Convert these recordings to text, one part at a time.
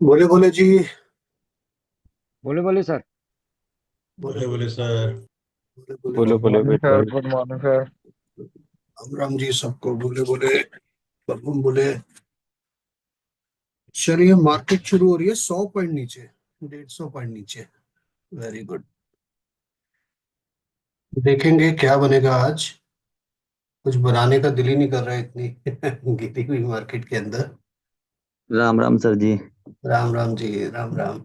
बोले बोले जी। बोले बोले सर। बोले बोले सर। बोले बोले बोलो गुड बोलो मॉर्निंग बेटा। Sir, good morning sir. Ram Ram ji सबको। बोले बोले बबून बोले। चलिए, मार्केट शुरू हो रही है 100 पॉइंट नीचे, 150 पॉइंट नीचे। Very good. देखेंगे क्या बनेगा आज। कुछ बनाने का दिल ही नहीं कर रहा है इतनी गिरी हुई मार्केट के अंदर। राम राम सर जी। राम राम जी, राम राम।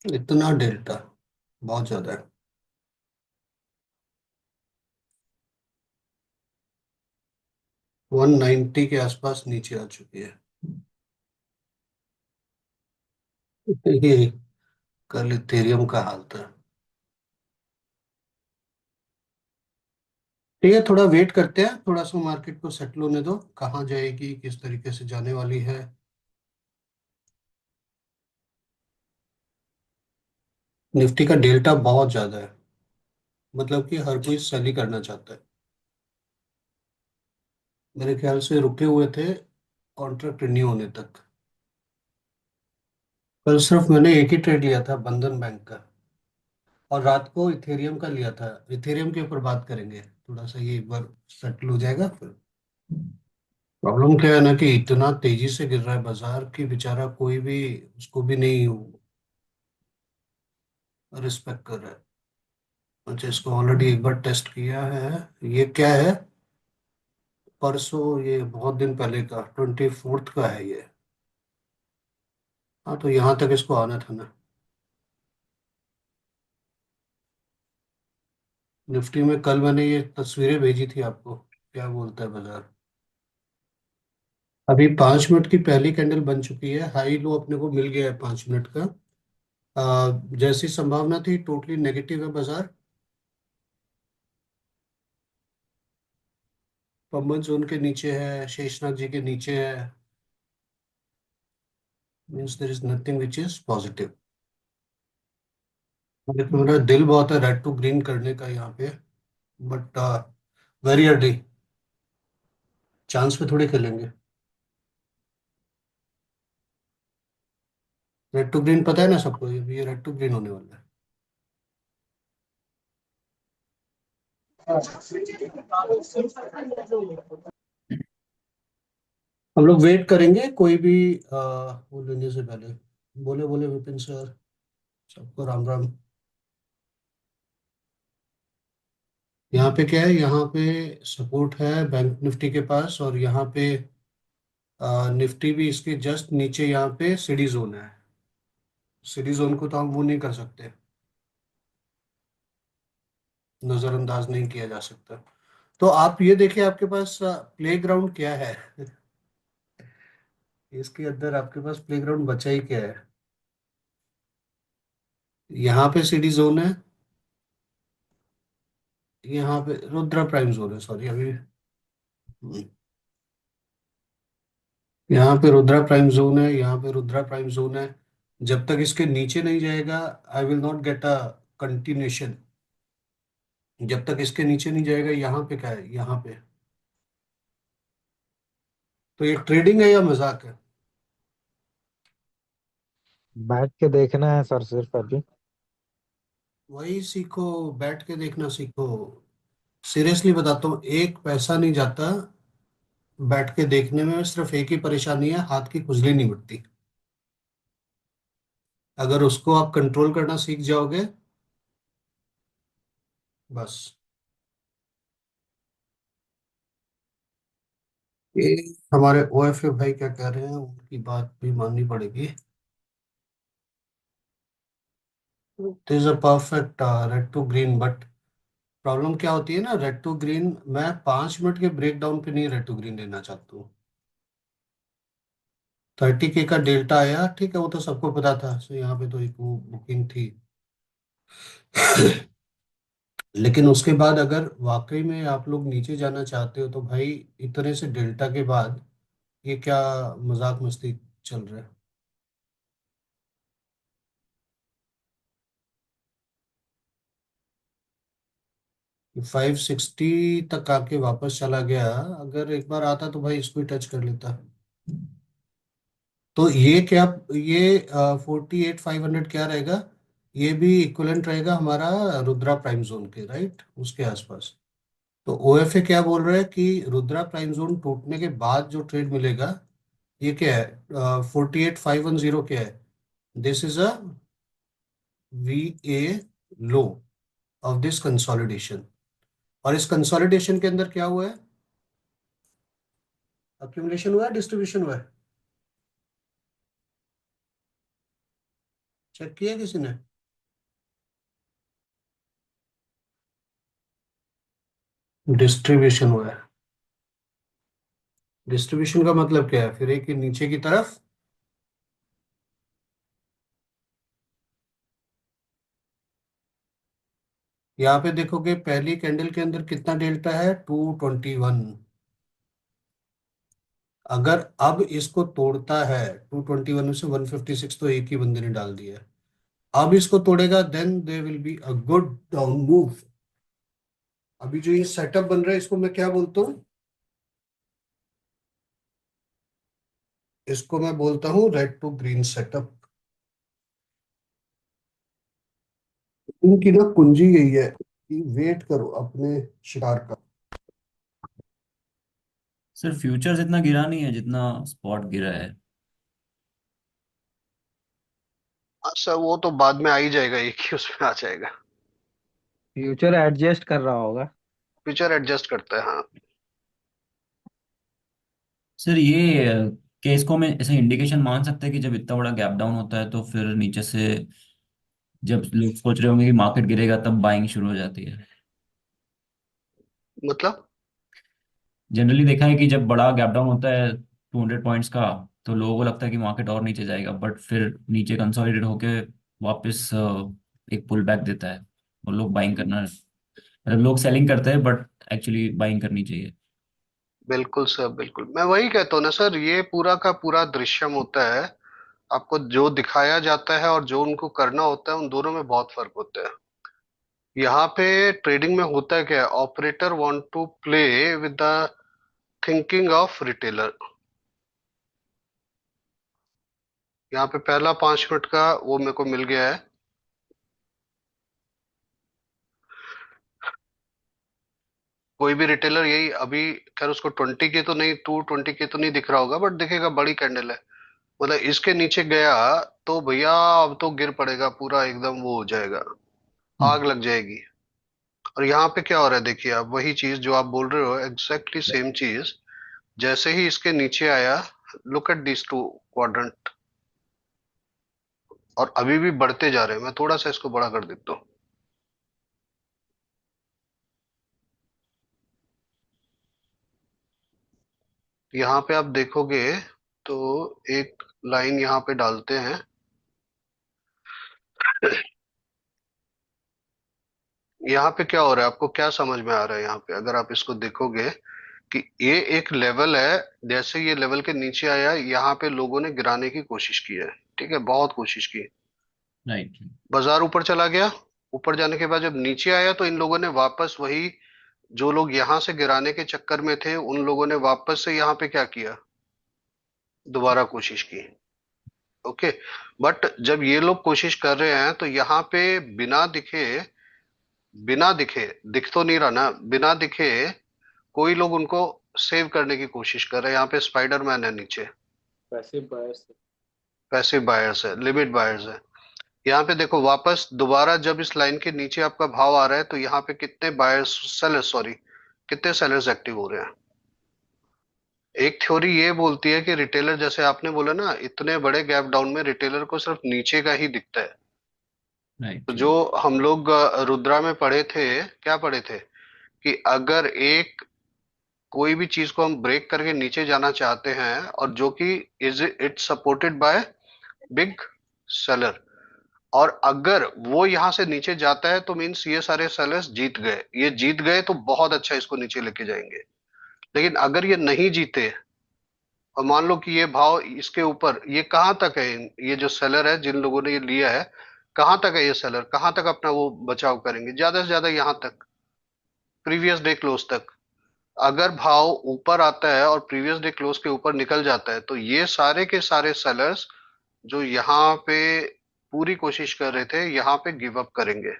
इतना डेल्टा बहुत ज्यादा है। 190 के आसपास नीचे आ चुकी है। ये कल इथेरियम का हाल था। ठीक है, थोड़ा वेट करते हैं, थोड़ा सा मार्केट को सेटल होने दो, कहाँ जाएगी, किस तरीके से जाने वाली है। निफ्टी का डेल्टा बहुत ज्यादा है, मतलब कि हर कोई सेल ही करना चाहता है। मेरे ख्याल से रुके हुए थे कॉन्ट्रैक्ट रिन्यू होने तक। कल सिर्फ मैंने एक ही ट्रेड लिया था, बंधन बैंक का। और रात को इथेरियम का लिया था। इथेरियम के ऊपर बात करेंगे, थोड़ा सा ये एक बार सेटल हो जाएगा फिर। प्रॉब्लम क्या है ना कि इतना तेजी से गिर रहा है बाजार की, बेचारा कोई भी उसको भी नहीं रिस्पेक्ट कर रहा है। अच्छा, इसको ऑलरेडी एक बार टेस्ट किया है। ये क्या है, परसों, ये बहुत दिन पहले का 24 का है ये। हाँ, तो यहाँ तक इसको आना था ना। निफ्टी में कल मैंने ये तस्वीरें भेजी थी आपको, क्या बोलता है बाजार। अभी 5 मिनट की पहली कैंडल बन चुकी है, हाई लो अपने को मिल गया है 5 मिनट का। जैसी संभावना थी टोटली नेगेटिव है बाजार। पम्बन जोन के नीचे है, शेषनाग जी के नीचे है। Means there is nothing which is positive. लेकिन मेरा दिल बहुत है रेड टू ग्रीन करने का यहाँ पे, बट वेरी अर्ली। चांस पे थोड़ी खेलेंगे। रेड टू ग्रीन पता है ना सबको, ये रेड टू ग्रीन होने वाला है। हम लोग वेट करेंगे, कोई भी वो लेने से पहले। बोले बोले विपिन सर, सबको राम राम। यहाँ पे क्या है, यहाँ पे सपोर्ट है बैंक निफ्टी के पास, और यहाँ पे निफ्टी भी इसके जस्ट नीचे, यहाँ पे सीडी जोन है। सीडी जोन को तो हम वो नहीं कर सकते, नजरअंदाज नहीं किया जा सकता। तो आप ये देखिए, आपके पास प्ले ग्राउंड क्या है इसके अंदर आपके पास प्ले ग्राउंड बचा ही क्या है। यहाँ पे सीडी जोन है, यहाँ पे रुद्रा प्राइम जोन है, सॉरी अभी। यहाँ पे रुद्रा प्राइम जोन है, यहाँ पे रुद्रा प्राइम जोन है। जब तक इसके नीचे नहीं जाएगा, I will not get a continuation. जब तक इसके नीचे नहीं जाएगा, यहाँ पे क्या है, यहाँ पे। तो ये ट्रेडिंग है या मजाक है। बैठ के देखना है सर सिर्फ अभी। वही सीखो, बैठ के देखना सीखो। सीरियसली बताता हूँ, एक पैसा नहीं जाता बैठ के देखने में। सिर्फ एक ही परेशानी है, हाथ की खुजली नहीं मिटती। अगर उसको आप कंट्रोल करना सीख जाओगे, बस। ये हमारे ओएफए भाई क्या कह रहे हैं, उनकी बात भी माननी पड़ेगी। It is a perfect red to green, but problem क्या होती है ना, रेड टू ग्रीन, मैं 5 मिनट के ब्रेक डाउन पे नहीं रेड टू ग्रीन लेना चाहता हूँ। 30K का डेल्टा आया, ठीक है, वो तो सबको पता था, सो यहाँ पे तो एक वो बुकिंग थी। लेकिन उसके बाद अगर वाकई में आप लोग नीचे जाना चाहते हो, तो भाई इतने से डेल्टा के बाद ये क्या मजाक मस्ती चल रहा है। 560 तक आके वापस चला गया। अगर एक बार आता तो भाई इसको ही टच कर लेता। तो ये क्या, ये 48,500 क्या रहेगा? ये भी इक्विवेलेंट रहेगा हमारा रुद्रा प्राइम जोन के, राइट, उसके आसपास। तो ओएफए क्या बोल रहा है कि रुद्रा प्राइम जोन टूटने के बाद जो ट्रेड मिलेगा, ये क्या है? 48,510 क्या है? This is a V A low of this consolidation. और इस कंसोलिडेशन के अंदर क्या हुआ है? अक्यूमुलेशन हुआ है, डिस्ट्रीब्यूशन हुआ है? चेक किया किसी ने? डिस्ट्रीब्यूशन हुआ है। डिस्ट्रीब्यूशन का मतलब क्या है फिर? एक नीचे की तरफ। यहाँ पे देखोगे पहली कैंडल के अंदर कितना डेल्टा है? 221। अगर अब इसको तोड़ता है, 221 में से 156 तो एक ही बंदे ने डाल दिया है। अब इसको तोड़ेगा, then they will be a good down move. अभी जो ये सेटअप बन रहा है इसको मैं क्या बोलता हूँ? इसको मैं बोलता हूँ रेड टू ग्रीन सेटअप। इनकी ना कुंजी यही है कि वेट करो अपने शिकार का। सर फ्यूचर्स इतना गिरा नहीं है जितना स्पॉट गिरा है। अच्छा, वो तो बाद में आ ही जाएगा, एक ही उसमें आ जाएगा। फ्यूचर एडजस्ट कर रहा होगा। फ्यूचर एडजस्ट करता है, हाँ। सर ये केस को मैं ऐसे इंडिकेशन मान सकते हैं कि जब इतना बड़ा गैप डाउन होता है तो फिर नीचे से जब लोग सोच रहे होंगे कि मार्केट गिरेगा तब बाइंग शुरू हो जाती है। मतलब जनरली देखा है कि जब बड़ा गैप डाउन होता है 200 पॉइंट्स का, तो लोगों को लगता है कि मार्केट और नीचे जाएगा, बट फिर नीचे कंसोलिडेट होके वापस एक पुल बैक देता है और लोग बाइंग करना, मतलब लोग सेलिंग करते हैं बट एक्चुअली बाइंग करनी चाहिए। बिल्कुल सर, बिल्कुल मैं वही कहता हूँ ना सर, ये पूरा का पूरा दृश्यम होता है। आपको जो दिखाया जाता है और जो उनको करना होता है, उन दोनों में बहुत फर्क होता है। यहाँ पे ट्रेडिंग में होता है क्या, operator want to play with the thinking of retailer. यहाँ पे पहला 5 मिनट का वो मेरे को मिल गया है। कोई भी रिटेलर यही अभी, खैर उसको 20 के तो नहीं, 220 के तो नहीं दिख रहा होगा, बट दिखेगा बड़ी कैंडल है। मतलब इसके नीचे गया तो भैया अब तो गिर पड़ेगा पूरा, एकदम वो हो जाएगा, आग लग जाएगी। और यहाँ पे क्या हो रहा है देखिए, आप वही चीज जो आप बोल रहे हो, एग्जैक्टली सेम चीज। जैसे ही इसके नीचे आया, look at this two quadrant, और अभी भी बढ़ते जा रहे हैं। मैं थोड़ा सा इसको बड़ा कर देता हूँ। यहाँ पे आप देखोगे तो एक लाइन यहाँ पे डालते हैं। यहाँ पे क्या हो रहा है, आपको क्या समझ में आ रहा है यहाँ पे, अगर आप इसको देखोगे कि ये एक लेवल है। जैसे ये लेवल के नीचे आया, यहाँ पे लोगों ने गिराने की कोशिश की है, ठीक है, बहुत कोशिश की। राइट। बाजार ऊपर चला गया, ऊपर जाने के बाद जब नीचे आया तो इन लोगों ने वापस वही, जो लोग यहाँ से गिराने के चक्कर में थे, उन लोगों ने वापस से यहाँ पे क्या किया, दोबारा कोशिश की। ओके। बट जब ये लोग कोशिश कर रहे हैं तो यहाँ पे बिना दिखे, बिना दिखे, दिख तो नहीं रहा ना, बिना दिखे कोई लोग उनको सेव करने की कोशिश कर रहे हैं। यहाँ पे स्पाइडरमैन है नीचे, पैसिव बायर्स। पैसिव बायर्स है, लिमिट बायर्स है। यहाँ पे देखो वापस दोबारा जब इस लाइन के नीचे आपका भाव आ रहा है, तो यहाँ पे कितने बायर्स, सेलर्स सॉरी, कितने सेलर्स एक्टिव हो रहे हैं। एक थ्योरी ये बोलती है कि रिटेलर, जैसे आपने बोला ना, इतने बड़े गैप डाउन में रिटेलर को सिर्फ नीचे का ही दिखता है। तो राइट। जो हम लोग रुद्रा में पढ़े थे, क्या पढ़े थे, कि अगर एक कोई भी चीज को हम ब्रेक करके नीचे जाना चाहते हैं, और जो कि is it supported by big seller, और अगर वो यहां से नीचे जाता है तो मीन्स ये सारे सेलर्स जीत गए, ये जीत गए तो बहुत अच्छा, इसको नीचे लेके जाएंगे। लेकिन अगर ये नहीं जीते, और मान लो कि ये भाव इसके ऊपर, ये कहाँ तक है, ये जो सेलर है जिन लोगों ने ये लिया है, कहाँ तक है ये सेलर, कहाँ तक अपना वो बचाव करेंगे, ज्यादा से ज्यादा यहाँ तक। प्रीवियस डे क्लोज तक। अगर भाव ऊपर आता है और प्रीवियस डे क्लोज के ऊपर निकल जाता है तो ये सारे के सारे सेलर्स जो यहाँ पे पूरी कोशिश कर रहे थे यहाँ पे गिव अप करेंगे।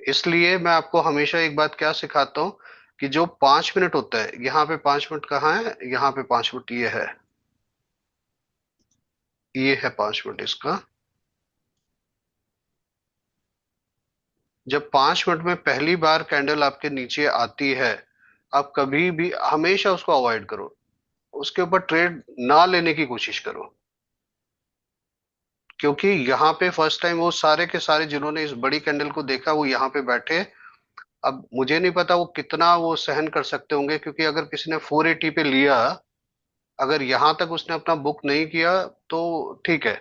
इसलिए मैं आपको हमेशा एक बात क्या सिखाता हूं कि जो 5 मिनट होता है, यहाँ पे 5 मिनट कहाँ है, यहाँ पे 5 मिनट ये है, ये है 5 मिनट इसका। जब 5 मिनट में पहली बार कैंडल आपके नीचे आती है, आप कभी भी हमेशा उसको अवॉइड करो, उसके ऊपर ट्रेड ना लेने की कोशिश करो। क्योंकि यहाँ पे फर्स्ट टाइम वो सारे के सारे जिन्होंने इस बड़ी कैंडल को देखा वो यहाँ पे बैठे। अब मुझे नहीं पता वो कितना वो सहन कर सकते होंगे, क्योंकि अगर किसी ने 480 पे लिया, अगर यहां तक उसने अपना बुक नहीं किया तो ठीक है,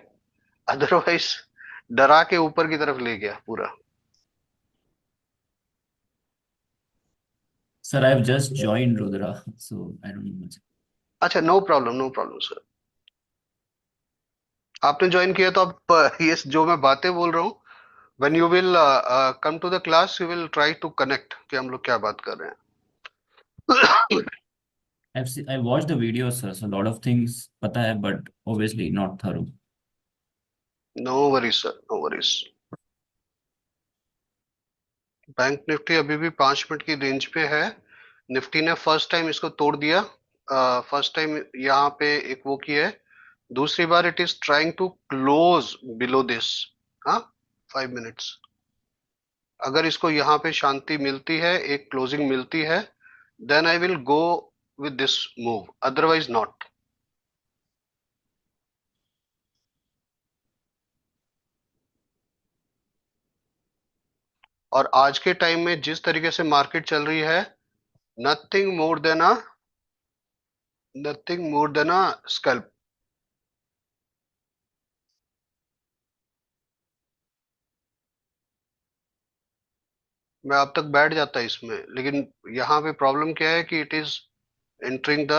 अदरवाइज डरा के ऊपर की तरफ ले गया पूरा। Sir, I've just joined Rudra, so I don't know much. अच्छा, no problem, no problem sir. आपने ज्वाइन किया तो आप ये जो मैं बातें बोल रहा हूँ, when you will come to the class you will try to connect कि हम लोग क्या बात कर रहे हैं। I watched the video, sir, so a lot of things पता है, but obviously not thorough. No worries sir, no worries. Bank Nifty अभी भी 5 मिनट की रेंज पे है। निफ्टी ने फर्स्ट टाइम इसको तोड़ दिया, फर्स्ट टाइम यहाँ पे एक वो किया है, दूसरी बार it is trying to close below this. हाँ, 5 मिनट्स। अगर इसको यहाँ पे शांति मिलती है, एक क्लोजिंग मिलती है, then I will go with this move, otherwise not. और आज के टाइम में जिस तरीके से मार्केट चल रही है, नथिंग मोर देन अ स्कैल्प। मैं अब तक बैठ जाता इसमें, लेकिन यहाँ पे प्रॉब्लम क्या है कि इट इज एंटरिंग द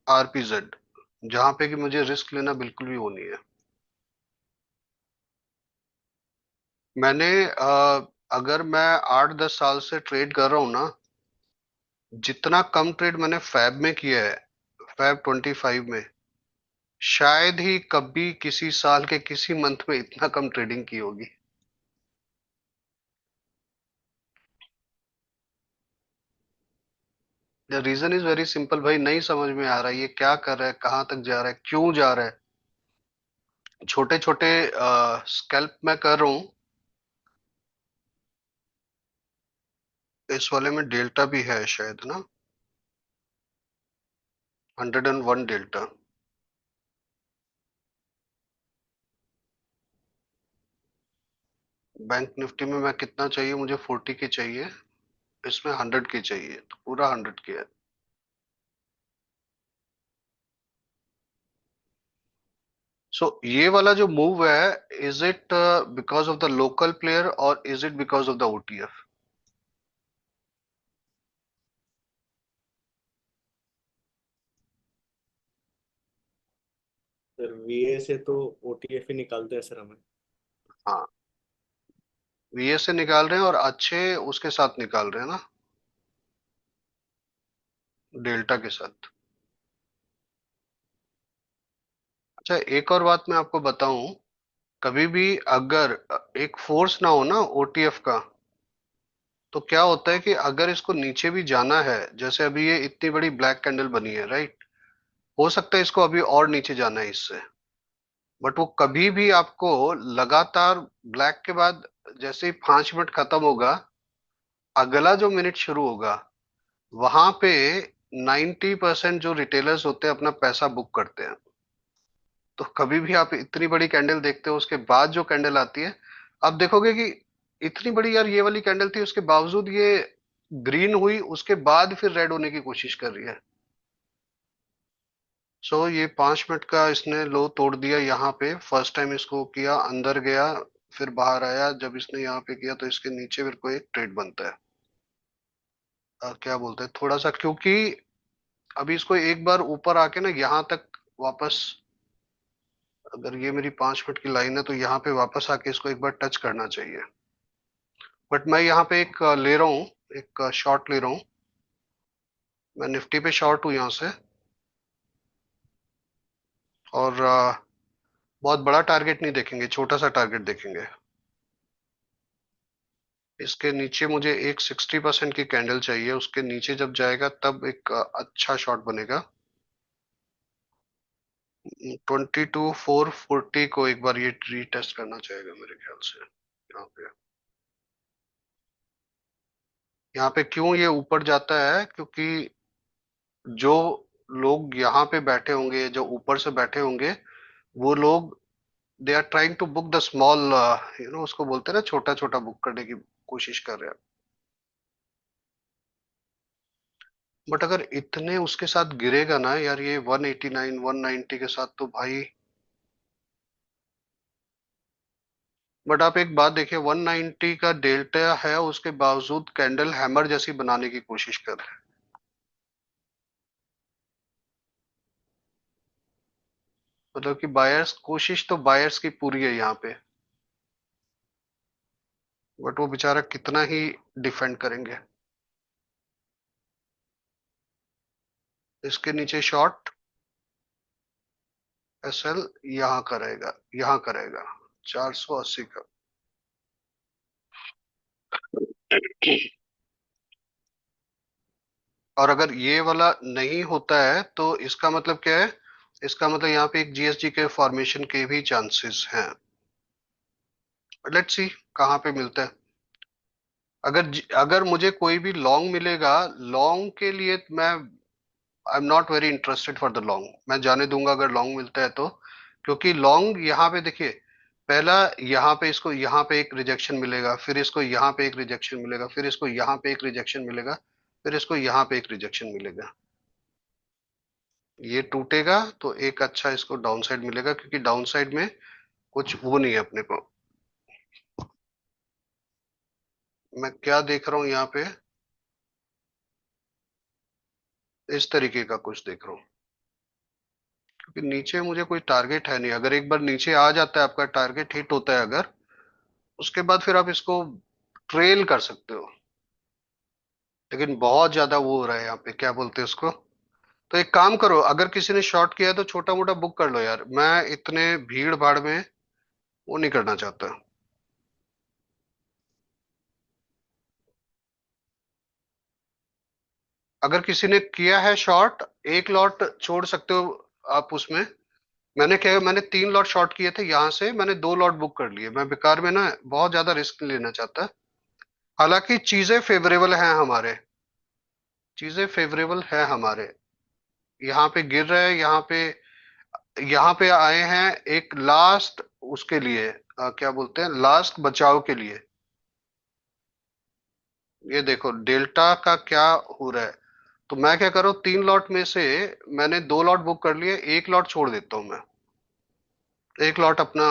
आरपीजेड, जहां पे कि मुझे रिस्क लेना बिल्कुल भी वो नहीं है। मैंने अगर मैं 8-10 साल से ट्रेड कर रहा हूं ना, जितना कम ट्रेड मैंने फैब में किया है, फैब 25 में, शायद ही कभी किसी साल के किसी मंथ में इतना कम ट्रेडिंग की होगी। The reason is very simple भाई, नहीं समझ में आ रहा है ये क्या कर रहा है, कहां तक जा रहा है, क्यों जा रहा है। छोटे छोटे स्कैल्प मैं कर रहा हूं। इस वाले में डेल्टा भी है शायद ना, 101 डेल्टा। बैंक निफ्टी में मैं कितना चाहिए, मुझे 40 की चाहिए, इसमें 100 की चाहिए, तो पूरा 100 की है। सो ये वाला जो मूव है, is it because of the local player और is it because of the OTF? Sir VA से तो ओटीएफ ही निकालते हैं सर हमें। हाँ, वीए से निकाल रहे हैं और अच्छे उसके साथ निकाल रहे हैं ना, डेल्टा के साथ। अच्छा, एक और बात मैं आपको बताऊं, कभी भी अगर एक फोर्स ना हो ना ओटीएफ का, तो क्या होता है कि अगर इसको नीचे भी जाना है, जैसे अभी ये इतनी बड़ी ब्लैक कैंडल बनी है, राइट, हो सकता है इसको अभी और नीचे जाना है इससे, बट वो कभी भी आपको लगातार ब्लैक के बाद जैसे ही 5 मिनट खत्म होगा, अगला जो मिनट शुरू होगा, वहां पे 90% जो रिटेलर्स होते हैं अपना पैसा बुक करते हैं। तो कभी भी आप इतनी बड़ी कैंडल देखते हो, उसके बाद जो कैंडल आती है, आप देखोगे कि इतनी बड़ी यार ये वाली कैंडल थी, उसके बावजूद ये ग्रीन हुई, उसके बाद फिर रेड होने की कोशिश कर रही है। सो ये 5 मिनट का इसने लो तोड़ दिया यहाँ पे, फर्स्ट टाइम इसको किया, अंदर गया, फिर बाहर आया, जब इसने यहाँ पे किया तो इसके नीचे फिर कोई एक ट्रेड बनता है, क्या बोलते हैं थोड़ा सा, क्योंकि अभी इसको एक बार ऊपर आके ना यहाँ तक वापस, अगर ये मेरी 5 मिनट की लाइन है तो यहाँ पे वापस आके इसको एक बार टच करना चाहिए। बट मैं यहाँ पे एक ले रहा हूँ, एक शॉर्ट ले रहा हूँ। मैं निफ्टी पे शॉर्ट हूँ यहाँ से, और बहुत बड़ा टारगेट नहीं देखेंगे, छोटा सा टारगेट देखेंगे। इसके नीचे मुझे एक 60% की कैंडल चाहिए, उसके नीचे जब जाएगा तब एक अच्छा शॉट बनेगा। 22,440 को एक बार ये रीटेस्ट करना चाहेगा मेरे ख्याल से। यहाँ पे क्यों ये ऊपर जाता है, क्योंकि जो लोग यहाँ पे बैठे होंगे, जो ऊपर से बैठे होंगे, वो लोग they are trying to book the small, उसको बोलते हैं ना, छोटा छोटा बुक करने की कोशिश कर रहे हैं। बट अगर इतने उसके साथ गिरेगा ना यार, ये 189 190 के साथ, तो भाई। बट आप एक बात देखिए, 190 का डेल्टा है, उसके बावजूद कैंडल हैमर जैसी बनाने की कोशिश कर रहे हैं। मतलब कि बायर्स, कोशिश तो बायर्स की पूरी है यहाँ पे, बट वो बेचारा कितना ही डिफेंड करेंगे। इसके नीचे शॉर्ट एसएल यहाँ करेगा, यहाँ करेगा 480 का। और अगर ये वाला नहीं होता है तो इसका मतलब क्या है? इसका मतलब यहाँ पे एक जीएसजी के फॉर्मेशन के भी चांसेस हैं। लेट्स सी कहाँ पे मिलता है। अगर मुझे कोई भी लॉन्ग मिलेगा, लॉन्ग के लिए मैं, I am not very interested for the long, मैं जाने दूंगा अगर लॉन्ग मिलता है तो। क्योंकि लॉन्ग यहाँ पे देखिए, पहला यहाँ पे इसको यहाँ पे एक रिजेक्शन मिलेगा, फिर इसको यहाँ पे एक रिजेक्शन मिलेगा, फिर इसको यहाँ पे एक रिजेक्शन मिलेगा, फिर इसको यहाँ पे एक रिजेक्शन मिलेगा। ये टूटेगा तो एक अच्छा इसको डाउन साइड मिलेगा, क्योंकि डाउन साइड में कुछ वो नहीं है अपने को। मैं क्या देख रहा हूँ यहाँ पे, इस तरीके का कुछ देख रहा हूँ, क्योंकि नीचे मुझे कोई टारगेट है नहीं। अगर एक बार नीचे आ जाता है, आपका टारगेट हिट होता है अगर, उसके बाद फिर आप इसको ट्रेल कर सकते हो। लेकिन बहुत ज्यादा वो हो रहा है यहाँ पे, क्या बोलते हैं उसको। तो एक काम करो, अगर किसी ने शॉर्ट किया है तो छोटा मोटा बुक कर लो यार, मैं इतने भीड़ भाड़ में वो नहीं करना चाहता। अगर किसी ने किया है शॉर्ट, एक लॉट छोड़ सकते हो आप उसमें। मैंने क्या, मैंने 3 लॉट शॉर्ट किए थे, यहाँ से मैंने 2 लॉट बुक कर लिए। मैं बेकार में ना बहुत ज्यादा रिस्क नहीं लेना चाहता। हालांकि चीजें फेवरेबल हैं हमारे, चीजें फेवरेबल है हमारे। यहाँ पे गिर रहे हैं, यहाँ पे आए हैं एक लास्ट उसके लिए, क्या बोलते हैं, लास्ट बचाव के लिए। ये देखो डेल्टा का क्या हो रहा है। तो मैं क्या करूँ, 3 लॉट में से मैंने 2 लॉट बुक कर लिए, एक लॉट छोड़ देता हूँ मैं। एक लॉट अपना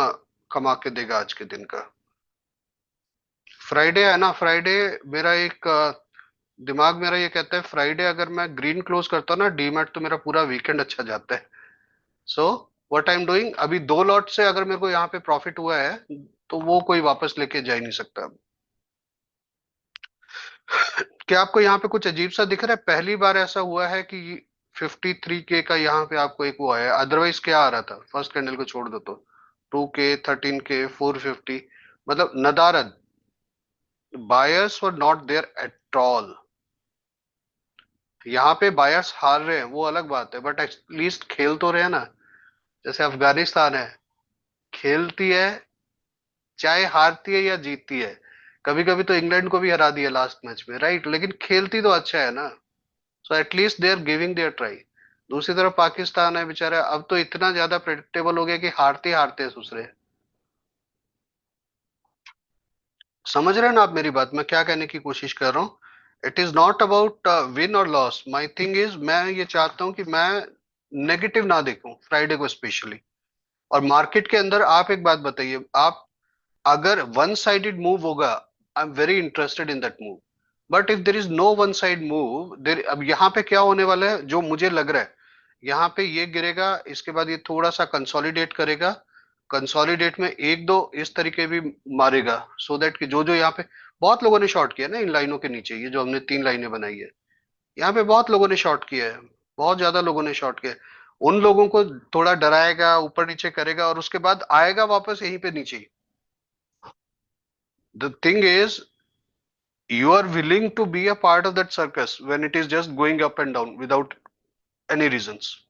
कमा के देगा आज के दिन का। फ्राइडे है ना, फ्राइडे मेरा एक दिमाग मेरा ये कहता है, फ्राइडे अगर मैं ग्रीन क्लोज करता हूँ ना डीमैट, तो मेरा पूरा वीकेंड अच्छा जाता है। So what I am doing, अभी 2 लॉट से अगर मेरे को यहाँ पे प्रॉफिट हुआ है, तो वो कोई वापस लेके जा ही नहीं सकता। क्या आपको यहाँ पे कुछ अजीब सा दिख रहा है? पहली बार ऐसा हुआ है कि 53K का यहाँ पे आपको एक वो आया, अदरवाइज क्या आ रहा था? फर्स्ट कैंडल को छोड़ दो तो 2K 13K 450, मतलब नदारद। Buyers were not there at all. यहाँ पे बायर्स हार रहे हैं वो अलग बात है, बट एटलीस्ट खेल तो रहे हैं ना। जैसे अफगानिस्तान है, खेलती है, चाहे हारती है या जीतती है। कभी कभी तो इंग्लैंड को भी हरा दिया लास्ट मैच में, राइट, लेकिन खेलती तो अच्छा है ना। So at least they are giving their try. दूसरी तरफ पाकिस्तान है बेचारा, अब तो इतना ज्यादा प्रेडिक्टेबल हो गया कि हारते हारते दूसरे। समझ रहे हैं ना आप मेरी बात, मैं क्या कहने की कोशिश कर रहा हूँ? It is not about win और लॉस, माई थिंग इज, मैं ये चाहता हूँ कि मैं नेगेटिव ना देखूं फ्राइडे को स्पेशली। और मार्केट के अंदर आप एक बात बताइए, आप अगर वन साइडेड मूव होगा, I am very interested in that move. But if there is no one side move there, अब यहाँ पे क्या होने वाला है जो मुझे लग रहा है, यहाँ पे ये गिरेगा, इसके बाद ये थोड़ा सा कंसोलिडेट करेगा, कंसोलिडेट में एक दो इस तरीके भी मारेगा, सो दैट कि जो जो यहाँ पे बहुत लोगों ने शॉर्ट किया ना इन लाइनों के नीचे, ये जो हमने 3 लाइनें बनाई है, यहाँ पे बहुत लोगों ने शॉर्ट किया है, बहुत ज्यादा लोगों ने शॉर्ट किया है। उन लोगों को थोड़ा डराएगा, ऊपर नीचे करेगा, और उसके बाद आएगा वापस यहीं पे नीचे ही। The thing is, you are willing to be a part of that circus when it is just going up and down without any reasons.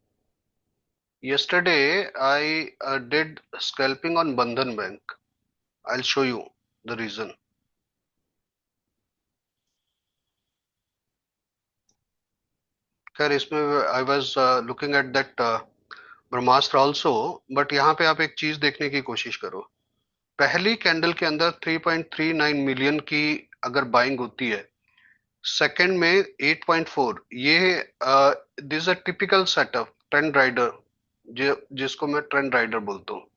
Yesterday, I did scalping on Bandhan Bank. I'll show you the reason. खैर इसमें I was looking at that Brahmastra also, but यहाँ पे आप एक चीज देखने की कोशिश करो। पहली कैंडल के अंदर 3.39 मिलियन की अगर बाइंग होती है, सेकंड में 8.4, ये this a typical setup trend rider, जिसको मैं ट्रेंड राइडर बोलता हूँ।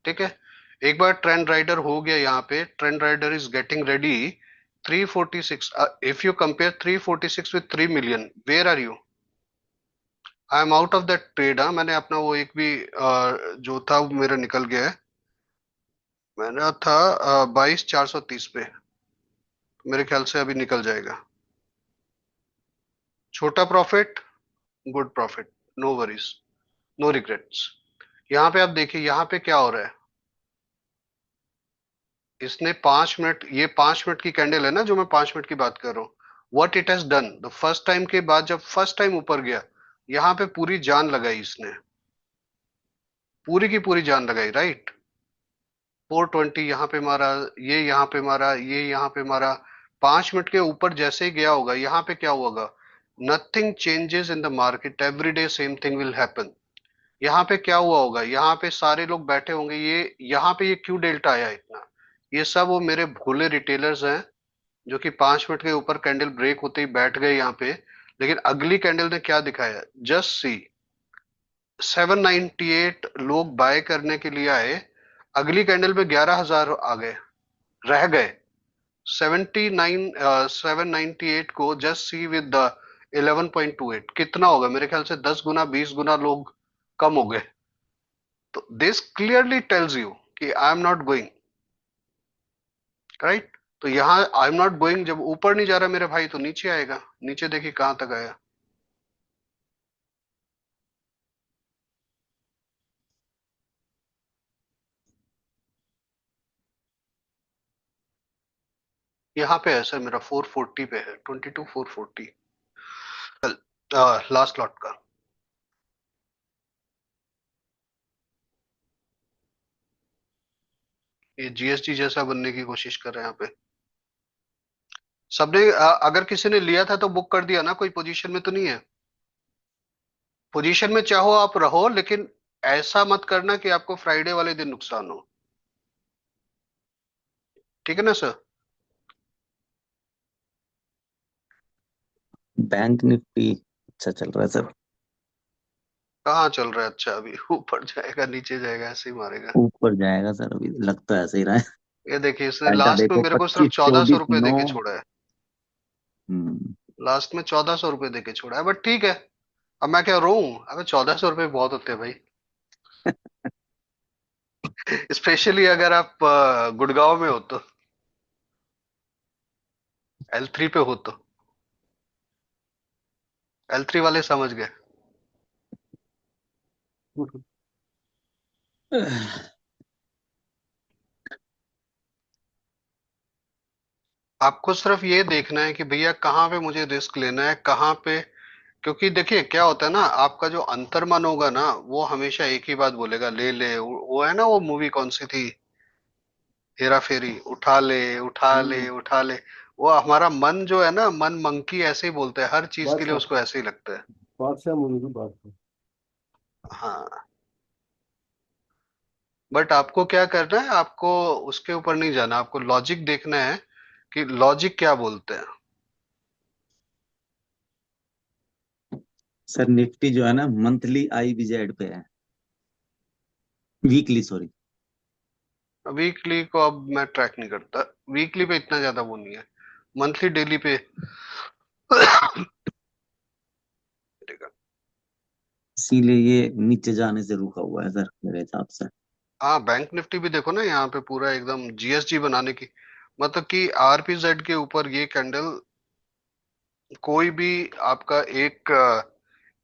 ठीक है, एक बार ट्रेंड राइडर हो गया, यहाँ पे trend rider is getting ready 346। If you compare 346 with 3 million, where are you? I am out of that trade. मैंने अपना वो एक भी जो था वो मेरा निकल गया है। मैंने था 22,430 पे, मेरे ख्याल से अभी निकल जाएगा। छोटा profit, good profit, no worries, no regrets. यहाँ पे आप देखिए, यहाँ पे क्या हो रहा है, इसने 5 मिनट, ये 5 मिनट की कैंडल है ना जो मैं 5 मिनट की बात कर रहा हूँ। What it has done the first time के बाद, जब फर्स्ट टाइम ऊपर गया, यहाँ पे पूरी जान लगाई इसने, पूरी की पूरी जान लगाई, राइट। 420 यहाँ पे मारा, ये यहाँ पे मारा, ये यहाँ पे मारा। 5 मिनट के ऊपर जैसे ही गया होगा, यहाँ पे क्या होगा, nothing changes in the market, every day same thing will happen. यहाँ पे क्या हुआ होगा, यहाँ पे सारे लोग बैठे होंगे, ये यहाँ पे ये क्यों डेल्टा आया इतना, ये सब वो मेरे भोले रिटेलर्स हैं जो कि 5 मिनट के ऊपर कैंडल ब्रेक होते ही बैठ गए यहाँ पे। लेकिन अगली कैंडल ने क्या दिखाया, जस्ट सी, 798 लोग बाय करने के लिए आए, अगली कैंडल पे 11,000 आ गए, रह गए। 798 को जस्ट सी विद द 11.28, कितना होगा, मेरे ख्याल से 10 गुना 20 गुना लोग कम हो गए। तो दिस क्लियरली टेल्स यू कि I am not going, right. तो यहाँ आई एम नॉट गोइंग जब ऊपर नहीं जा रहा मेरे भाई, तो नीचे आएगा। नीचे देखिए कहां तक आया, यहाँ पे है सर, मेरा 440 पे है, 22,440 लास्ट लॉट का। ये जीएसटी जैसा बनने की कोशिश कर रहे हैं यहाँ पे सबने। अगर किसी ने लिया था तो बुक कर दिया ना, कोई पोजीशन में तो नहीं है। पोजीशन में चाहो आप रहो, लेकिन ऐसा मत करना कि आपको फ्राइडे वाले दिन नुकसान हो। ठीक है ना सर? बैंक निफ्टी अच्छा चल रहा है सर। कहाँ चल रहा है अच्छा? अभी ऊपर जाएगा नीचे जाएगा, ऐसे ही मारेगा। ऊपर जाएगा सर, अभी लगता है ऐसे ही रहा है। ये देखिए, इसने डेल्टा लास्ट में देखो मेरे को सिर्फ 25 1400 24 रुपए 9। देके छोड़ा है। लास्ट में 1400 रुपए देके छोड़ा है, बट ठीक है। अब मैं क्या रो हूं? अबे 1400 रुपये बहुत होते हैं भाई। स्पेशली अगर आप गुड़गांव में हो तो, L3 पे हो तो। L3 वाले समझ गए। आपको सिर्फ ये देखना है कि भैया कहाँ पे मुझे रिस्क लेना है, कहाँ पे। क्योंकि देखिए क्या होता है ना, आपका जो अंतर्मन होगा ना, वो हमेशा एक ही बात बोलेगा, ले ले। वो है ना, वो मूवी कौन सी थी, हेरा फेरी, उठा ले उठा ले उठा ले। वो हमारा मन जो है ना, मन मंकी ऐसे ही बोलता है, हर चीज के लिए उसको ऐसे ही लगता है। बादशाह मूवी की बात है। हाँ, बट आपको क्या करना है, आपको उसके ऊपर नहीं जाना, आपको लॉजिक देखना है कि लॉजिक क्या बोलते हैं। सर निफ्टी जो है ना मंथली IBZ पे है, वीकली सॉरी। वीकली को अब मैं ट्रैक नहीं करता, वीकली पे इतना ज्यादा वो नहीं है, मंथली डेली पे। इसीलिए ये नीचे जाने से रुका हुआ है सर मेरे हिसाब से। हाँ, बैंक निफ्टी भी देखो ना, यहाँ पे पूरा एकदम जीएसजी बनाने की मतलब कि आरपीजेड के ऊपर ये कैंडल कोई भी आपका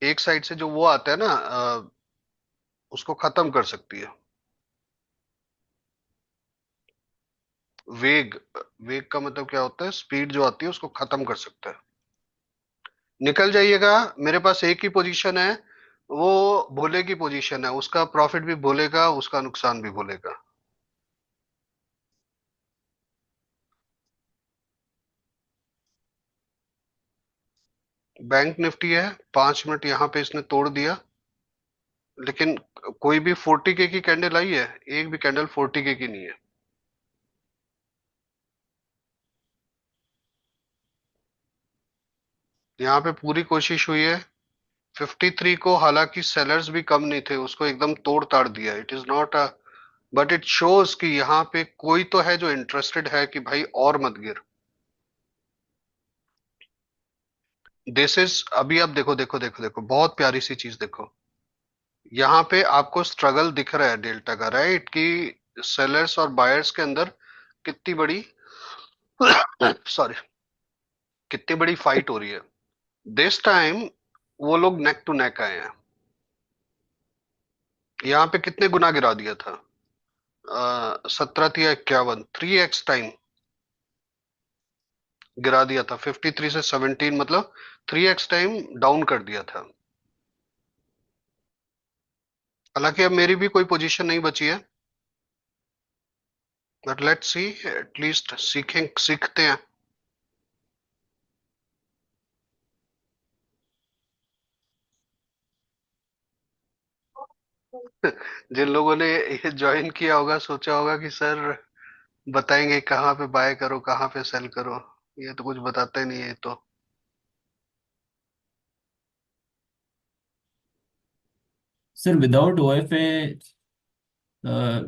एक साइड से जो वो आता है ना उसको खत्म कर सकती है। वेग वेग का मतलब क्या होता है, स्पीड जो आती है उसको खत्म कर सकता है। निकल जाइएगा, मेरे पास एक ही पोजीशन है, वो भोले की पोजीशन है, उसका प्रॉफिट भी भोलेगा, उसका नुकसान भी भोलेगा। बैंक निफ्टी है, 5 मिनट यहाँ पे इसने तोड़ दिया, लेकिन कोई भी 40K की कैंडल आई है? एक भी कैंडल 40K की नहीं है। यहाँ पे पूरी कोशिश हुई है 53 को, हालांकि सेलर्स भी कम नहीं थे, उसको एकदम तोड़ ताड़ दिया। It is not a, but it shows कि यहाँ पे कोई तो है जो इंटरेस्टेड है कि भाई और मत गिर। दिस इज, अभी आप देखो देखो देखो देखो, बहुत प्यारी सी चीज देखो। यहाँ पे आपको स्ट्रगल दिख रहा है डेल्टा का, राइट, कि सेलर्स और बायर्स के अंदर कितनी बड़ी सॉरी, कितनी बड़ी फाइट हो रही है। दिस टाइम वो लोग नेक टू नेक आए हैं। यहाँ पे कितने गुना गिरा दिया था? 17 या 51, 3x टाइम गिरा दिया था। 53 से 17 मतलब 3x टाइम डाउन कर दिया था। हालांकि अब मेरी भी कोई पोजीशन नहीं बची है, बट लेट्स सी, एटलीस्ट सीखते हैं। जिन लोगों ने ये ज्वाइन किया होगा सोचा होगा कि सर बताएंगे कहाँ पे बाय करो कहाँ पे सेल करो, ये तो कुछ बताते नहीं है ये तो। सर विदाउट ओएफए,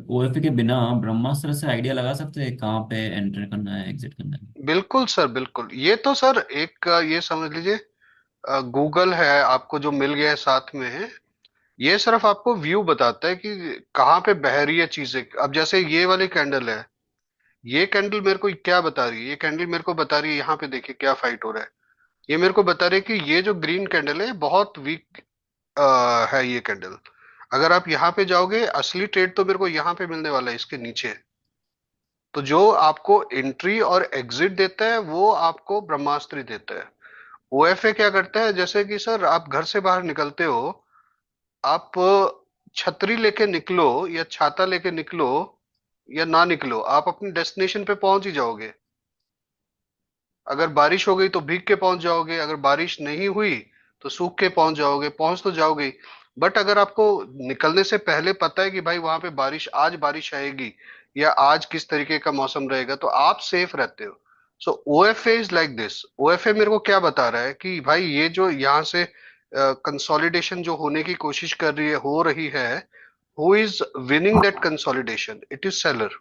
ओएफए के बिना ब्रह्मास्त्र से आइडिया लगा सकते हैं कहाँ पे एंटर करना है, एग्जिट करना है? बिल्कुल सर, बिल्कुल। ये तो सर एक ये समझ लीजिए गूगल है, आपको जो मिल गया है साथ में है, ये सिर्फ आपको व्यू बताता है कि कहाँ पे बह रही है चीजें। अब जैसे ये वाली कैंडल है, ये कैंडल मेरे को क्या बता रही है? ये कैंडल मेरे को बता रही है, यहाँ पे देखिए क्या फाइट हो रहा है। ये मेरे को बता रही है कि ये जो ग्रीन कैंडल है बहुत वीक है ये कैंडल। अगर आप यहाँ पे जाओगे, असली ट्रेड तो मेरे को यहाँ पे मिलने वाला है, इसके नीचे। तो जो आपको एंट्री और एग्जिट देता है वो आपको ब्रह्मास्त्र देता है। ओएफए क्या करता है, जैसे कि सर आप घर से बाहर निकलते हो, आप छतरी लेके निकलो या छाता लेके निकलो या ना निकलो, आप अपनी डेस्टिनेशन पे पहुंच ही जाओगे। अगर बारिश हो गई तो भीग के पहुंच जाओगे, अगर बारिश नहीं हुई तो सूख के पहुंच जाओगे, पहुंच तो जाओगे ही। बट अगर आपको निकलने से पहले पता है कि भाई वहां पे बारिश, आज बारिश आएगी या आज किस तरीके का मौसम रहेगा, तो आप सेफ रहते हो। सो ओएफए इज लाइक दिस। ओएफए मेरे को क्या बता रहा है कि भाई ये जो यहाँ से कंसोलिडेशन जो होने की कोशिश कर रही है, हो रही है, who is winning that consolidation? It is seller.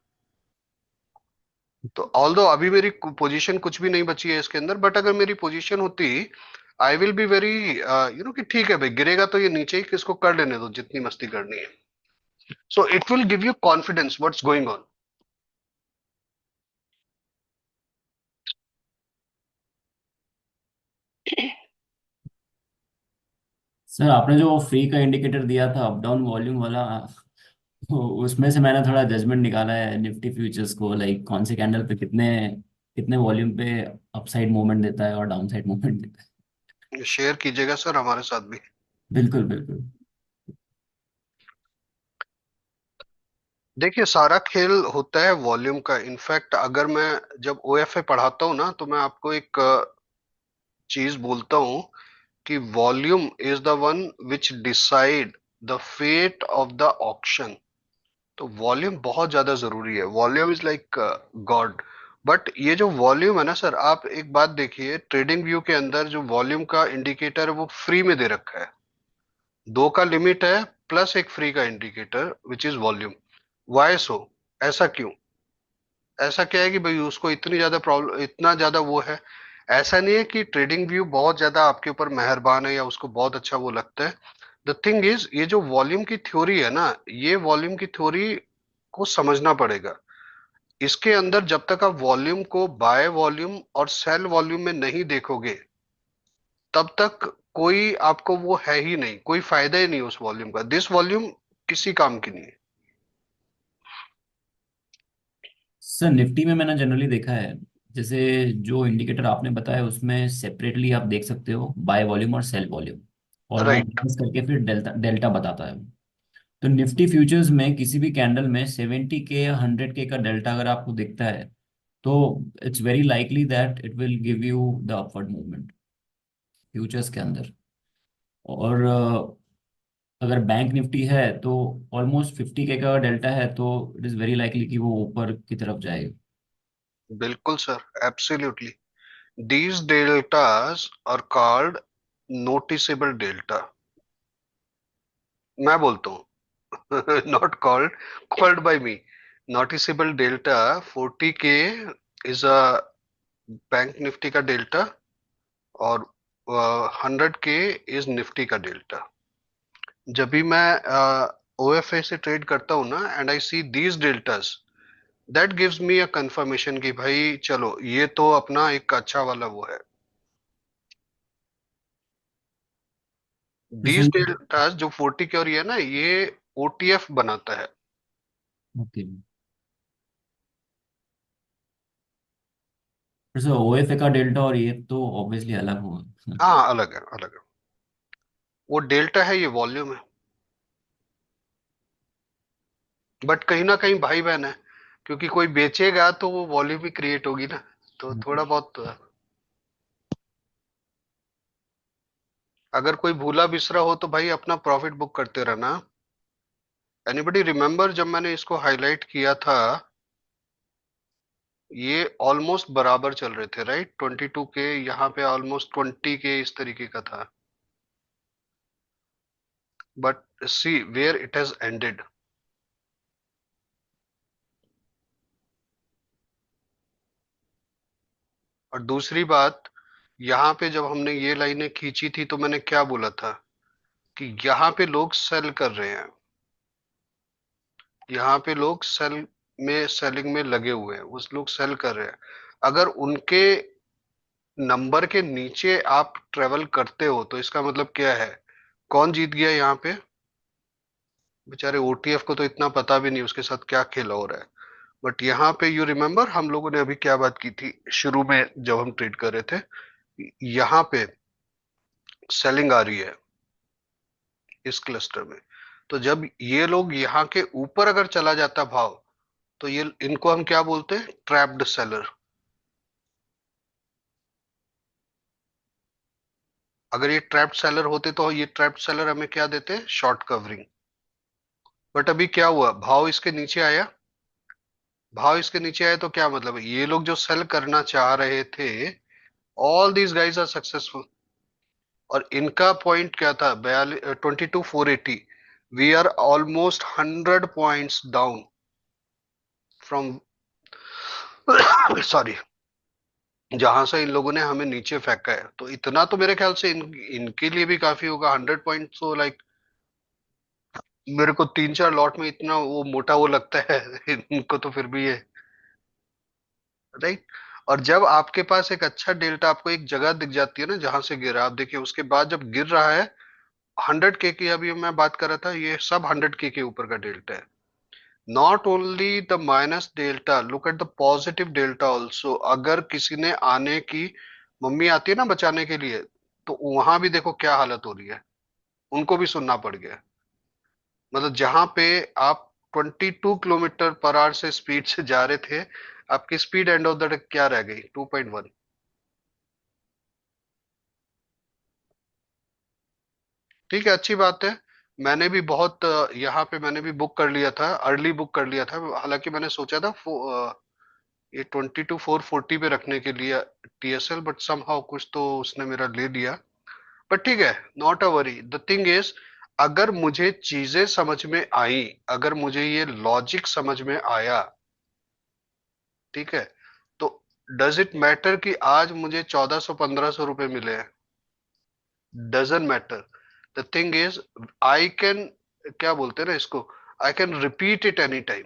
तो ऑल्दो अभी मेरी पोजीशन कुछ भी नहीं बची है इसके अंदर, बट अगर मेरी पोजीशन होती, आई विल बी वेरी कि ठीक है भाई, गिरेगा तो ये नीचे ही, किसको कर लेने दो जितनी मस्ती करनी है। So it will give you confidence what's going on. Sir आपने जो फ्री का इंडिकेटर दिया था अप डाउन वॉल्यूम वाला, तो उसमें से मैंने थोड़ा जजमेंट निकाला है निफ्टी फ्यूचर्स को, लाइक कौन से कैंडल पे कितने कितने वॉल्यूम पे अपसाइड मूवमेंट देता है और डाउन साइड मूवमेंट देता है। शेयर कीजिएगा सर हमारे साथ भी। बिल्कुल बिल्कुल। देखिए सारा खेल होता है वॉल्यूम का। इनफैक्ट अगर मैं जब ओएफए पढ़ाता हूँ ना, तो मैं आपको एक चीज बोलता हूँ कि volume is the one which decide the fate of the auction. तो वॉल्यूम बहुत ज्यादा जरूरी है। Volume is like God. But ये जो वॉल्यूम है ना सर, आप एक बात देखिए, ट्रेडिंग व्यू के अंदर जो वॉल्यूम का इंडिकेटर है वो फ्री में दे रखा है। 2 का लिमिट है प्लस एक फ्री का indicator which is volume. Why so? ऐसा क्यों? ऐसा क्या है कि भाई उसको इतनी ज्यादा प्रॉब्लम, इतना ज्यादा वो है? ऐसा नहीं है कि ट्रेडिंग व्यू बहुत ज्यादा आपके ऊपर मेहरबान है या उसको बहुत अच्छा वो लगता है। द थिंग इज, ये जो वॉल्यूम की थ्योरी है ना, ये वॉल्यूम की थ्योरी को समझना पड़ेगा। इसके अंदर जब तक आप वॉल्यूम को बाय वॉल्यूम और सेल वॉल्यूम में नहीं देखोगे, तब तक कोई आपको वो है ही नहीं, कोई फायदा ही नहीं उस वॉल्यूम का। दिस वॉल्यूम किसी काम की नहीं है। सर निफ्टी में मैंने जनरली देखा है, जैसे जो इंडिकेटर आपने बताया उसमें सेपरेटली आप देख सकते हो बाय वॉल्यूम और सेल वॉल्यूम, और वो राइट। माइनस करके फिर डेल्टा डेल्टा बताता है। तो निफ्टी फ्यूचर्स में किसी भी कैंडल में 70K या 100K का डेल्टा अगर आपको दिखता है, तो it's very likely that it will give you the upward movement futures के अंदर। और अगर बैंक निफ्टी है तो ऑलमोस्ट 50K का डेल्टा है, तो इट इज़ वेरी लाइकली कि वो ऊपर की तरफ जाएगा। बिल्कुल sir, absolutely. These deltas are called noticeable delta। मैं बोलता हूँ not called by me। noticeable delta 40K is a bank Nifty का डेल्टा, और 100K इज निफ्टी का डेल्टा। जब भी मैं ओएफए से ट्रेड करता हूँ ना, and I see these deltas, that gives me a confirmation कि भाई चलो ये तो अपना एक अच्छा वाला वो है। तो दीज सर डेल्टास जो 40K और ये है ना, ये ओटीएफ बनाता है। ओके, फिर सर ओएफए का डेल्टा और ये तो ऑब्वियसली अलग होगा। हाँ, अलग है, अलग है। वो डेल्टा है, ये वॉल्यूम है। बट कहीं ना कहीं भाई बहन है, क्योंकि कोई बेचेगा तो वो वॉल्यूम भी क्रिएट होगी ना, तो थोड़ा बहुत तो है। अगर कोई भूला बिसरा हो तो भाई अपना प्रॉफिट बुक करते रहना। एनीबडी रिमेम्बर जब मैंने इसको हाईलाइट किया था, ये ऑलमोस्ट बराबर चल रहे थे, राइट? 22K, यहाँ पे ऑलमोस्ट 20K इस तरीके का था। But see where it has ended. और दूसरी बात, यहाँ पे जब हमने ये लाइनें खींची थी तो मैंने क्या बोला था कि यहाँ पे लोग सेल कर रहे हैं, यहाँ पे लोग सेल में, सेलिंग में लगे हुए हैं, उस लोग सेल कर रहे हैं। अगर उनके नंबर के नीचे आप ट्रेवल करते हो तो इसका मतलब क्या है? कौन जीत गया यहाँ पे? बेचारे ओटीएफ को तो इतना पता भी नहीं उसके साथ क्या खेला हो रहा है। बट यहाँ पे यू रिमेम्बर हम लोगों ने अभी क्या बात की थी शुरू में जब हम ट्रेड कर रहे थे, यहाँ पे सेलिंग आ रही है इस क्लस्टर में। तो जब ये लोग यहाँ के ऊपर अगर चला जाता भाव, तो ये इनको हम क्या बोलते हैं? Trapped seller. अगर ये ट्रैप्ड सेलर होते तो ये ट्रैप्ड सेलर हमें क्या देते? Short covering. बट अभी क्या हुआ? भाव इसके नीचे आया। भाव इसके नीचे आया तो क्या मतलब है? ये लोग जो सेल करना चाह रहे थे, all these guys are successful. और इनका पॉइंट क्या था? 22,480। We are almost 100 points down from sorry, जहां से इन लोगों ने हमें नीचे फेंका है। तो इतना तो मेरे ख्याल से इनके लिए भी काफी होगा। 100 पॉइंट तो लाइक, मेरे को 3-4 लॉट में इतना वो मोटा वो लगता है इनको तो फिर भी है, राइट? और जब आपके पास एक अच्छा डेल्टा, आपको एक जगह दिख जाती है ना जहां से गिरा, आप देखिए उसके बाद जब गिर रहा है 100K की, अभी मैं बात कर रहा था, ये सब 100K के ऊपर का डेल्टा है। Not only the minus delta, look at the positive delta also. अगर किसी ने आने की, मम्मी आती है ना बचाने के लिए, तो वहां भी देखो क्या हालत हो रही है, उनको भी सुनना पड़ गया। मतलब जहां पे आप 22 किलोमीटर पर आवर से स्पीड से जा रहे थे, आपकी speed end of the day क्या रह गई? 2.1। ठीक है, अच्छी बात है। मैंने भी बहुत यहाँ पे मैंने भी बुक कर लिया था, अर्ली बुक कर लिया था। हालांकि मैंने सोचा था ये 22,440 पे रखने के लिए टीएसएल, बट समहाउ कुछ तो उसने मेरा ले लिया। बट ठीक है, not a worry. The thing is, अगर मुझे चीजें समझ में आई, अगर मुझे ये लॉजिक समझ में आया, ठीक है, तो डज इट मैटर कि आज मुझे 1400-1500 रुपए मिले हैं? Doesn't matter. The thing is, I can, क्या बोलते हैं ना इसको, I can repeat it any time.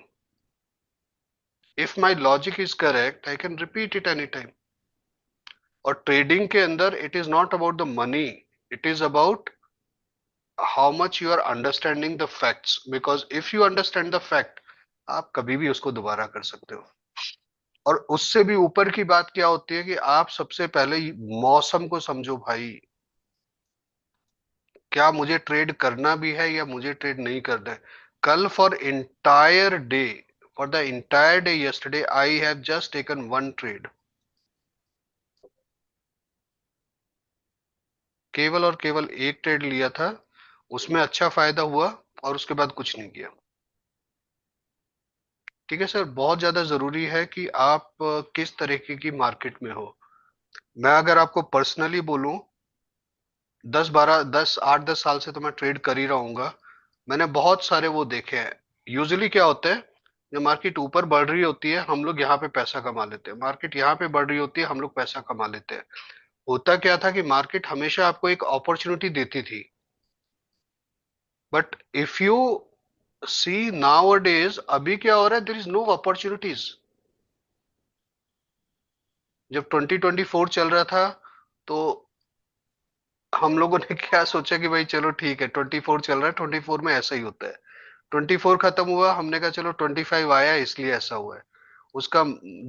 If my logic is correct I can repeat it any time. और ट्रेडिंग के अंदर it is not about the money, it is about how much you are understanding the facts, because if you understand the fact आप कभी भी उसको दोबारा कर सकते हो। और उससे भी ऊपर की बात क्या होती है कि आप सबसे पहले मौसम को समझो भाई, क्या मुझे ट्रेड करना भी है या मुझे ट्रेड नहीं करना है। कल for the entire day yesterday I have just taken one trade, केवल और केवल एक ट्रेड लिया था, उसमें अच्छा फायदा हुआ और उसके बाद कुछ नहीं किया। ठीक है सर, बहुत ज्यादा जरूरी है कि आप किस तरीके की मार्केट में हो। मैं अगर आपको पर्सनली बोलूं, 8-10 साल से तो मैं ट्रेड कर ही रहूंगा। मैंने बहुत सारे वो देखे हैं। यूजुअली क्या होता है, जब मार्केट ऊपर बढ़ रही होती है हम लोग यहाँ पे पैसा कमा लेते हैं, मार्केट यहाँ पे बढ़ रही होती है हम लोग पैसा कमा लेते हैं। होता क्या था कि मार्केट हमेशा आपको एक अपॉर्चुनिटी देती थी, but if you see nowadays अभी क्या हो रहा है, देयर इज नो अपॉर्चुनिटीज। जब 2024 चल रहा था तो हम लोगों ने क्या सोचा कि भाई चलो ठीक है 24 चल रहा है, 24 में ऐसा ही होता है। 24 खत्म हुआ, हमने कहा चलो 25 आया इसलिए ऐसा हुआ है। उसका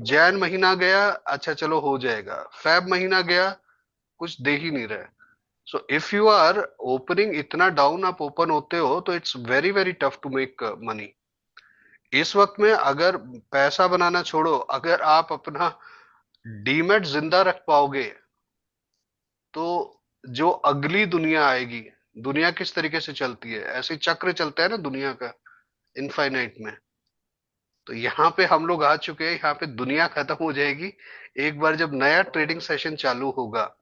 जैन महीना गया, अच्छा चलो हो जाएगा। फेब महीना गया, कुछ दे ही नहीं रहा। So if you are opening इतना डाउन आप ओपन होते हो तो it's very very tough to make money. इस वक्त में अगर पैसा बनाना छोड़ो, अगर आप अपना डीमेट जिंदा रख पाओगे तो जो अगली दुनिया आएगी, दुनिया किस तरीके से चलती है, ऐसे चक्र चलता है ना दुनिया का इनफाइनाइट में। तो यहाँ पे हम लोग आ चुके हैं, यहाँ पे दुनिया खत्म हो जाएगी। एक बार जब नया ट्रेडिंग सेशन चालू होगा,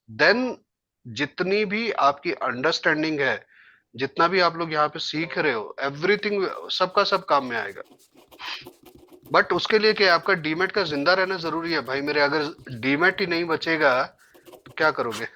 देन जितनी भी आपकी अंडरस्टैंडिंग है, जितना भी आप लोग यहाँ पे सीख रहे हो, एवरीथिंग सबका सब काम में आएगा। बट उसके लिए क्या, आपका डीमेट का जिंदा रहना जरूरी है भाई मेरे। अगर डीमेट ही नहीं बचेगा तो क्या करोगे।